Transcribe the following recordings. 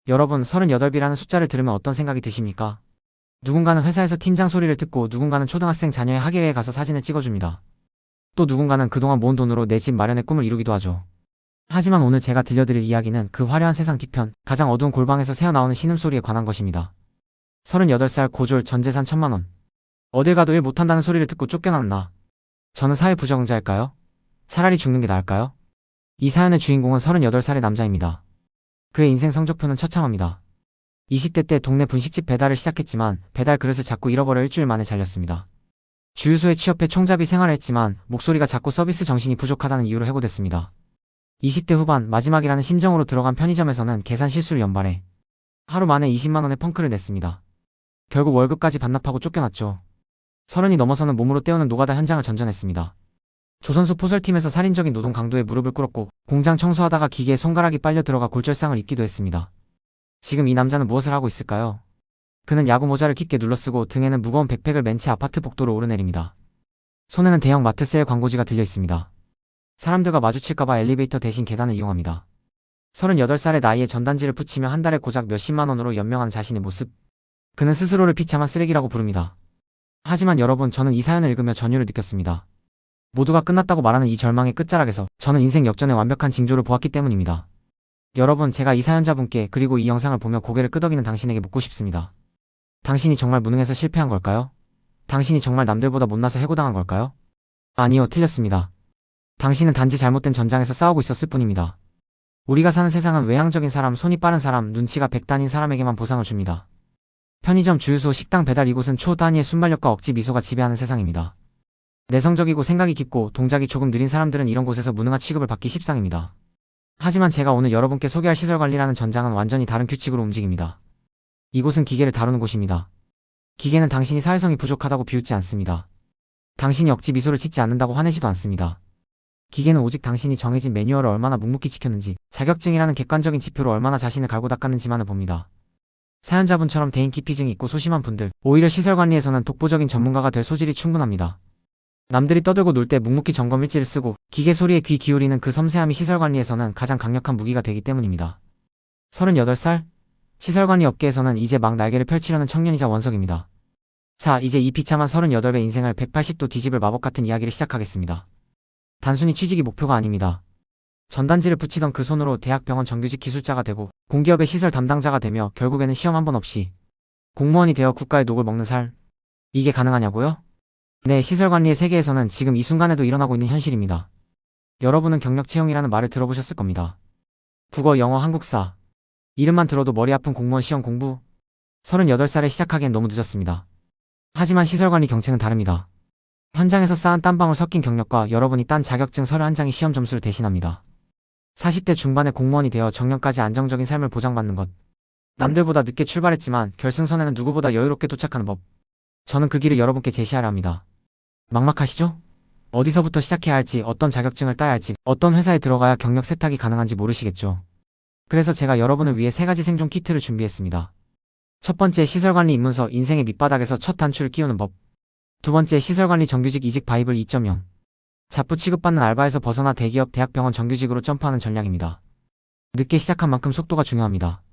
여러분, 38이라는 숫자를 들으면 어떤 생각이 드십니까? 누군가는 회사에서 팀장 소리를 듣고 누군가는 초등학생 자녀의 학예회에 가서 사진을 찍어줍니다. 또 누군가는 그동안 모은 돈으로 내 집 마련의 꿈을 이루기도 하죠. 하지만 오늘 제가 들려드릴 이야기는 그 화려한 세상 뒤편, 가장 어두운 골방에서 새어나오는 신음소리에 관한 것입니다. 38살 고졸 전재산 1000만원. 어딜 가도 일 못한다는 소리를 듣고 쫓겨난 나. 저는 사회 부적응자일까요? 차라리 죽는 게 나을까요? 이 사연의 주인공은 38살의 남자입니다. 그의 인생 성적표는 처참합니다. 20대 때 동네 분식집 배달을 시작했지만 배달 그릇을 자꾸 잃어버려 일주일 만에 잘렸습니다. 주유소에 취업해 총잡이 생활을 했지만 목소리가 작고 서비스 정신이 부족하다는 이유로 해고됐습니다. 20대 후반 마지막이라는 심정으로 들어간 편의점에서는 계산 실수를 연발해 하루 만에 20만원의 펑크를 냈습니다. 결국 월급까지 반납하고 쫓겨났죠. 30이 넘어서는 몸으로 때우는 노가다 현장을 전전했습니다. 조선소 포설팀에서 살인적인 노동 강도에 무릎을 꿇었고 공장 청소하다가 기계에 손가락이 빨려 들어가 골절상을 입기도 했습니다. 지금 이 남자는 무엇을 하고 있을까요? 그는 야구 모자를 깊게 눌러쓰고 등에는 무거운 백팩을 맨 채 아파트 복도로 오르내립니다. 손에는 대형 마트 세일 광고지가 들려 있습니다. 사람들과 마주칠까봐 엘리베이터 대신 계단을 이용합니다. 38살의 나이에 전단지를 붙이며 한 달에 고작 몇십만원으로 연명한 자신의 모습. 그는 스스로를 비참한 쓰레기라고 부릅니다. 하지만 여러분, 저는 이 사연을 읽으며 전율을 느꼈습니다. 모두가 끝났다고 말하는 이 절망의 끝자락에서 저는 인생 역전의 완벽한 징조를 보았기 때문입니다. 여러분, 제가 이 사연자분께 그리고 이 영상을 보며 고개를 끄덕이는 당신에게 묻고 싶습니다. 당신이 정말 무능해서 실패한 걸까요? 당신이 정말 남들보다 못나서 해고당한 걸까요? 아니요, 틀렸습니다. 당신은 단지 잘못된 전장에서 싸우고 있었을 뿐입니다. 우리가 사는 세상은 외향적인 사람, 손이 빠른 사람, 눈치가 100단인 사람에게만 보상을 줍니다. 편의점, 주유소, 식당, 배달, 이곳은 초단위의 순발력과 억지 미소가 지배하는 세상입니다. 내성적이고 생각이 깊고 동작이 조금 느린 사람들은 이런 곳에서 무능한 취급을 받기 십상입니다. 하지만 제가 오늘 여러분께 소개할 시설관리라는 전장은 완전히 다른 규칙으로 움직입니다. 이곳은 기계를 다루는 곳입니다. 기계는 당신이 사회성이 부족하다고 비웃지 않습니다. 당신이 억지 미소를 짓지 않는다고 화내지도 않습니다. 기계는 오직 당신이 정해진 매뉴얼을 얼마나 묵묵히 지켰는지, 자격증이라는 객관적인 지표로 얼마나 자신을 갈고 닦았는지만을 봅니다. 사연자분처럼 대인 기피증이 있고 소심한 분들, 오히려 시설관리에서는 독보적인 전문가가 될 소질이 충분합니다. 남들이 떠들고 놀 때 묵묵히 점검 일지를 쓰고 기계 소리에 귀 기울이는 그 섬세함이 시설관리에서는 가장 강력한 무기가 되기 때문입니다. 38살? 시설관리 업계에서는 이제 막 날개를 펼치려는 청년이자 원석입니다. 자, 이제 이 비참한 38배 인생을 180도 뒤집을 마법 같은 이야기를 시작하겠습니다. 단순히 취직이 목표가 아닙니다. 전단지를 붙이던 그 손으로 대학, 병원 정규직 기술자가 되고 공기업의 시설 담당자가 되며 결국에는 시험 한 번 없이 공무원이 되어 국가의 녹을 먹는 삶. 이게 가능하냐고요? 네, 시설관리의 세계에서는 지금 이 순간에도 일어나고 있는 현실입니다. 여러분은 경력 채용이라는 말을 들어보셨을 겁니다. 국어, 영어, 한국사. 이름만 들어도 머리 아픈 공무원 시험 공부. 38살에 시작하기엔 너무 늦었습니다. 하지만 시설관리 경쟁은 다릅니다. 현장에서 쌓은 땀방울 섞인 경력과 여러분이 딴 자격증 서류 한 장이 시험 점수를 대신합니다. 40대 중반에 공무원이 되어 정년까지 안정적인 삶을 보장받는 것. 남들보다 늦게 출발했지만 결승선에는 누구보다 여유롭게 도착하는 법. 저는 그 길을 여러분께 제시하려 합니다. 막막하시죠? 어디서부터 시작해야 할지, 어떤 자격증을 따야 할지, 어떤 회사에 들어가야 경력 세탁이 가능한지 모르시겠죠? 그래서 제가 여러분을 위해 3가지 생존 키트를 준비했습니다. 첫 번째, 시설관리 입문서, 인생의 밑바닥에서 첫 단추를 끼우는 법. 두 번째, 시설관리 정규직 이직 바이블 2.0. 잡부 취급받는 알바에서 벗어나 대기업, 대학, 병원 정규직으로 점프하는 전략입니다. 늦게 시작한 만큼 속도가 중요합니다.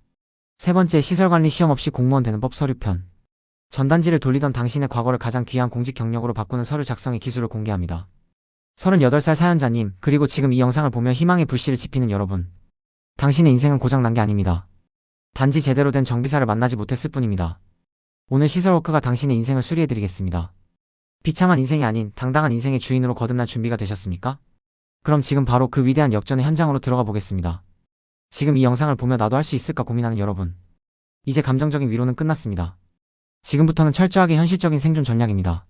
세 번째, 시설관리 시험 없이 공무원 되는 법 서류편. 전단지를 돌리던 당신의 과거를 가장 귀한 공직 경력으로 바꾸는 서류 작성의 기술을 공개합니다. 38살 사연자님, 그리고 지금 이 영상을 보며 희망의 불씨를 지피는 여러분. 당신의 인생은 고장난 게 아닙니다. 단지 제대로 된 정비사를 만나지 못했을 뿐입니다. 오늘 시설워크가 당신의 인생을 수리해드리겠습니다. 비참한 인생이 아닌 당당한 인생의 주인으로 거듭날 준비가 되셨습니까? 그럼 지금 바로 그 위대한 역전의 현장으로 들어가 보겠습니다. 지금 이 영상을 보며 나도 할 수 있을까 고민하는 여러분. 이제 감정적인 위로는 끝났습니다. 지금부터는 철저하게 현실적인 생존 전략입니다.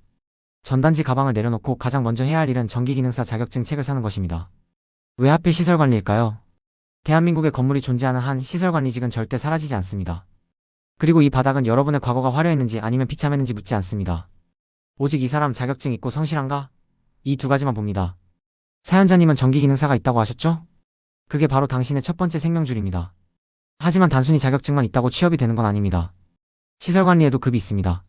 전단지 가방을 내려놓고 가장 먼저 해야 할 일은 전기기능사 자격증 책을 사는 것입니다. 왜 하필 시설관리일까요? 대한민국에 건물이 존재하는 한 시설관리직은 절대 사라지지 않습니다. 그리고 이 바닥은 여러분의 과거가 화려했는지 아니면 비참했는지 묻지 않습니다. 오직 이 사람 자격증 있고 성실한가? 이 2가지만 봅니다. 사연자님은 전기기능사가 있다고 하셨죠? 그게 바로 당신의 첫 번째 생명줄입니다. 하지만 단순히 자격증만 있다고 취업이 되는 건 아닙니다. 시설관리에도 급이 있습니다.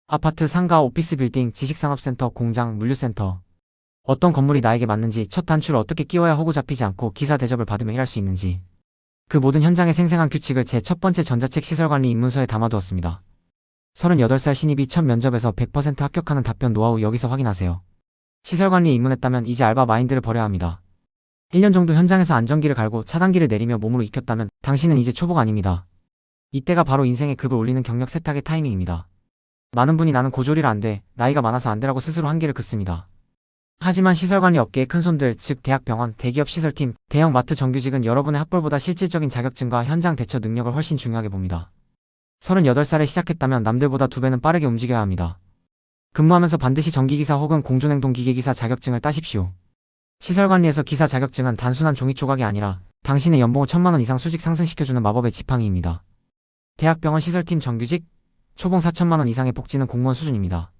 아파트, 상가, 오피스 빌딩, 지식산업센터, 공장, 물류센터. 어떤 건물이 나에게 맞는지, 첫 단추를 어떻게 끼워야 호구 잡히지 않고 기사 대접을 받으며 일할 수 있는지. 그 모든 현장의 생생한 규칙을 제 첫 번째 전자책 시설관리 입문서에 담아두었습니다. 38살 신입이 첫 면접에서 100% 합격하는 답변 노하우 여기서 확인하세요. 시설관리에 입문했다면 이제 알바 마인드를 버려야 합니다. 1년 정도 현장에서 안전기를 갈고 차단기를 내리며 몸으로 익혔다면 당신은 이제 초보가 아닙니다. 이때가 바로 인생의 급을 올리는 경력 세탁의 타이밍입니다. 많은 분이 나는 고졸이라 안 돼, 나이가 많아서 안 되라고 스스로 한계를 긋습니다. 하지만 시설관리 업계의 큰손들, 즉 대학, 병원, 대기업 시설팀, 대형 마트 정규직은 여러분의 학벌보다 실질적인 자격증과 현장 대처 능력을 훨씬 중요하게 봅니다. 38살에 시작했다면 남들보다 2배는 빠르게 움직여야 합니다. 근무하면서 반드시 전기기사 혹은 공존행동기계기사 자격증을 따십시오. 시설관리에서 기사 자격증은 단순한 종이 조각이 아니라 당신의 연봉을 1000만원 이상 수직 상승시켜주는 마법의 지팡이입니다. 대학, 병원, 시설팀 정규직, 초봉 4000만원 이상의 복지는 공무원 수준입니다.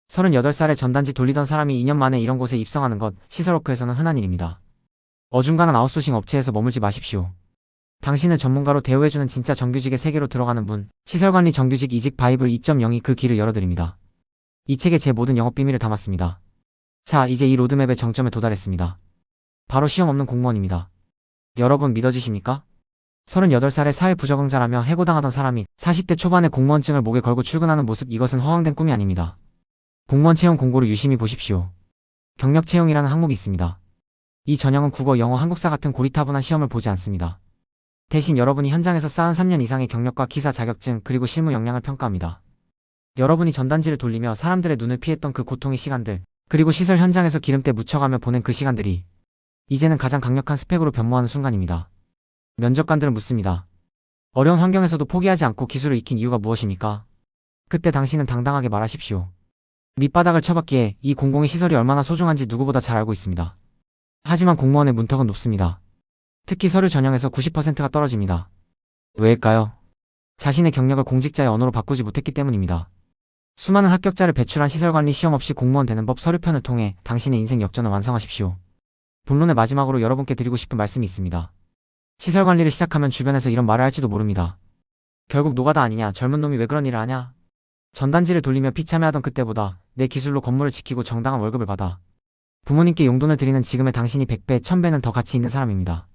38살에 전단지 돌리던 사람이 2년 만에 이런 곳에 입성하는 것, 시설워크에서는 흔한 일입니다. 어중간한 아웃소싱 업체에서 머물지 마십시오. 당신을 전문가로 대우해주는 진짜 정규직의 세계로 들어가는 분, 시설관리 정규직 이직 바이블 2.0이 그 길을 열어드립니다. 이 책에 제 모든 영업 비밀을 담았습니다. 자, 이제 이 로드맵의 정점에 도달했습니다. 바로 시험 없는 공무원입니다. 여러분 믿어지십니까? 38살에 사회 부적응자라며 해고당하던 사람이 40대 초반에 공무원증을 목에 걸고 출근하는 모습, 이것은 허황된 꿈이 아닙니다. 공무원 채용 공고를 유심히 보십시오. 경력 채용이라는 항목이 있습니다. 이 전형은 국어, 영어, 한국사 같은 고리타분한 시험을 보지 않습니다. 대신 여러분이 현장에서 쌓은 3년 이상의 경력과 기사 자격증 그리고 실무 역량을 평가합니다. 여러분이 전단지를 돌리며 사람들의 눈을 피했던 그 고통의 시간들, 그리고 시설 현장에서 기름때 묻혀가며 보낸 그 시간들이 이제는 가장 강력한 스펙으로 변모하는 순간입니다. 면접관들은 묻습니다. 어려운 환경에서도 포기하지 않고 기술을 익힌 이유가 무엇입니까? 그때 당신은 당당하게 말하십시오. 밑바닥을 쳐봤기에 이 공공의 시설이 얼마나 소중한지 누구보다 잘 알고 있습니다. 하지만 공무원의 문턱은 높습니다. 특히 서류 전형에서 90%가 떨어집니다. 왜일까요? 자신의 경력을 공직자의 언어로 바꾸지 못했기 때문입니다. 수많은 합격자를 배출한 시설관리 시험 없이 공무원 되는 법 서류편을 통해 당신의 인생 역전을 완성하십시오. 본론의 마지막으로 여러분께 드리고 싶은 말씀이 있습니다. 시설관리를 시작하면 주변에서 이런 말을 할지도 모릅니다. 결국 노가다 아니냐, 젊은 놈이 왜 그런 일을 하냐? 전단지를 돌리며 비참해하던 그때보다 내 기술로 건물을 지키고 정당한 월급을 받아 부모님께 용돈을 드리는 지금의 당신이 100배, 1000배는 더 가치 있는 사람입니다.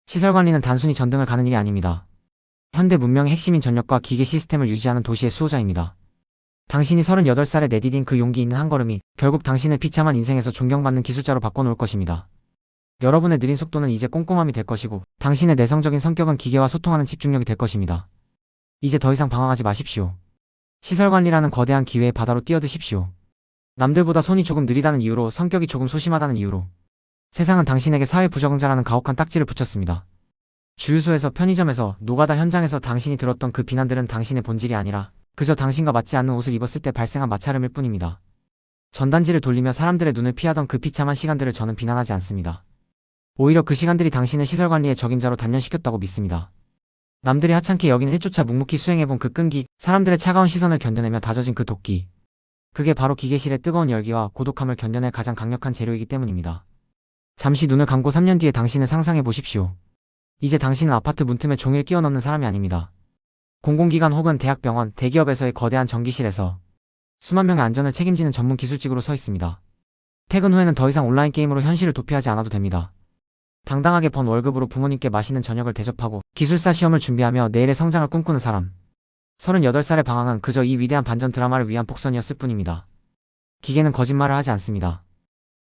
시설관리는 단순히 전등을 가는 일이 아닙니다. 현대 문명의 핵심인 전력과 기계 시스템을 유지하는 도시의 수호자입니다. 당신이 38살에 내디딘 그 용기 있는 한 걸음이 결국 당신을 비참한 인생에서 존경받는 기술자로 바꿔놓을 것입니다. 여러분의 느린 속도는 이제 꼼꼼함이 될 것이고 당신의 내성적인 성격은 기계와 소통하는 집중력이 될 것입니다. 이제 더 이상 방황하지 마십시오. 시설관리라는 거대한 기회의 바다로 뛰어드십시오. 남들보다 손이 조금 느리다는 이유로, 성격이 조금 소심하다는 이유로 세상은 당신에게 사회 부적응자라는 가혹한 딱지를 붙였습니다. 주유소에서, 편의점에서, 노가다 현장에서 당신이 들었던 그 비난들은 당신의 본질이 아니라 그저 당신과 맞지 않는 옷을 입었을 때 발생한 마찰음일 뿐입니다. 전단지를 돌리며 사람들의 눈을 피하던 그 비참한 시간들을 저는 비난하지 않습니다. 오히려 그 시간들이 당신을 시설관리의 적임자로 단련시켰다고 믿습니다. 남들이 하찮게 여기는 1조차 묵묵히 수행해본 그 끈기, 사람들의 차가운 시선을 견뎌내며 다져진 그 도끼, 그게 바로 기계실의 뜨거운 열기와 고독함을 견뎌낼 가장 강력한 재료이기 때문입니다. 잠시 눈을 감고 3년 뒤에 당신을 상상해 보십시오. 이제 당신은 아파트 문틈에 종이를 끼워 넣는 사람이 아닙니다. 공공기관 혹은 대학, 병원, 대기업에서의 거대한 전기실에서 수만 명의 안전을 책임지는 전문 기술직으로 서 있습니다. 퇴근 후에는 더 이상 온라인 게임으로 현실을 도피하지 않아도 됩니다. 당당하게 번 월급으로 부모님께 맛있는 저녁을 대접하고 기술사 시험을 준비하며 내일의 성장을 꿈꾸는 사람. 38살의 방황은 그저 이 위대한 반전 드라마를 위한 복선이었을 뿐입니다. 기계는 거짓말을 하지 않습니다.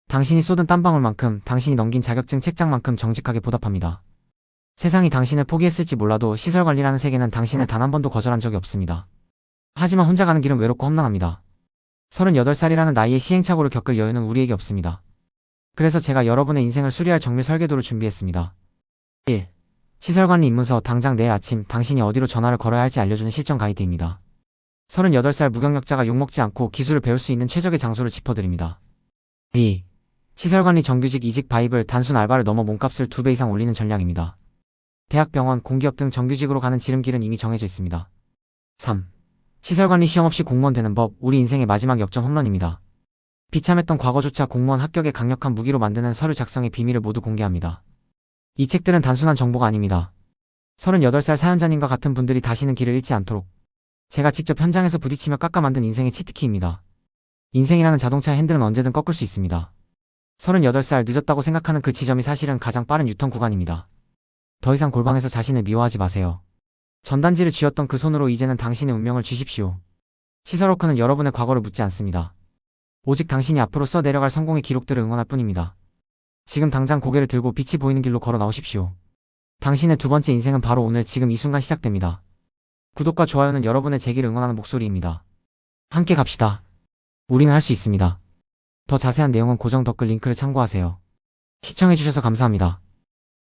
당신이 쏟은 땀방울만큼, 당신이 넘긴 자격증 책장만큼 정직하게 보답합니다. 세상이 당신을 포기했을지 몰라도 시설관리라는 세계는 당신을 단 한 번도 거절한 적이 없습니다. 하지만 혼자 가는 길은 외롭고 험난합니다. 38살이라는 나이에 시행착오를 겪을 여유는 우리에게 없습니다. 그래서 제가 여러분의 인생을 수리할 정밀 설계도를 준비했습니다. 1. 시설관리 입문서, 당장 내일 아침 당신이 어디로 전화를 걸어야 할지 알려주는 실전 가이드입니다. 38살 무경력자가 욕먹지 않고 기술을 배울 수 있는 최적의 장소를 짚어드립니다. 2. 시설관리 정규직 이직 바이블, 단순 알바를 넘어 몸값을 2배 이상 올리는 전략입니다. 대학, 병원, 공기업 등 정규직으로 가는 지름길은 이미 정해져 있습니다. 3. 시설관리 시험 없이 공무원 되는 법, 우리 인생의 마지막 역전 홈런입니다. 비참했던 과거조차 공무원 합격의 강력한 무기로 만드는 서류 작성의 비밀을 모두 공개합니다. 이 책들은 단순한 정보가 아닙니다. 38살 사연자님과 같은 분들이 다시는 길을 잃지 않도록 제가 직접 현장에서 부딪히며 깎아 만든 인생의 치트키입니다. 인생이라는 자동차의 핸들은 언제든 꺾을 수 있습니다. 38살 늦었다고 생각하는 그 지점이 사실은 가장 빠른 유턴 구간입니다. 더 이상 골방에서 자신을 미워하지 마세요. 전단지를 쥐었던 그 손으로 이제는 당신의 운명을 쥐십시오. 시설워크는 여러분의 과거를 묻지 않습니다. 오직 당신이 앞으로 써 내려갈 성공의 기록들을 응원할 뿐입니다. 지금 당장 고개를 들고 빛이 보이는 길로 걸어 나오십시오. 당신의 두 번째 인생은 바로 오늘 지금 이 순간 시작됩니다. 구독과 좋아요는 여러분의 재기를 응원하는 목소리입니다. 함께 갑시다. 우리는 할 수 있습니다. 더 자세한 내용은 고정 댓글 링크를 참고하세요. 시청해주셔서 감사합니다.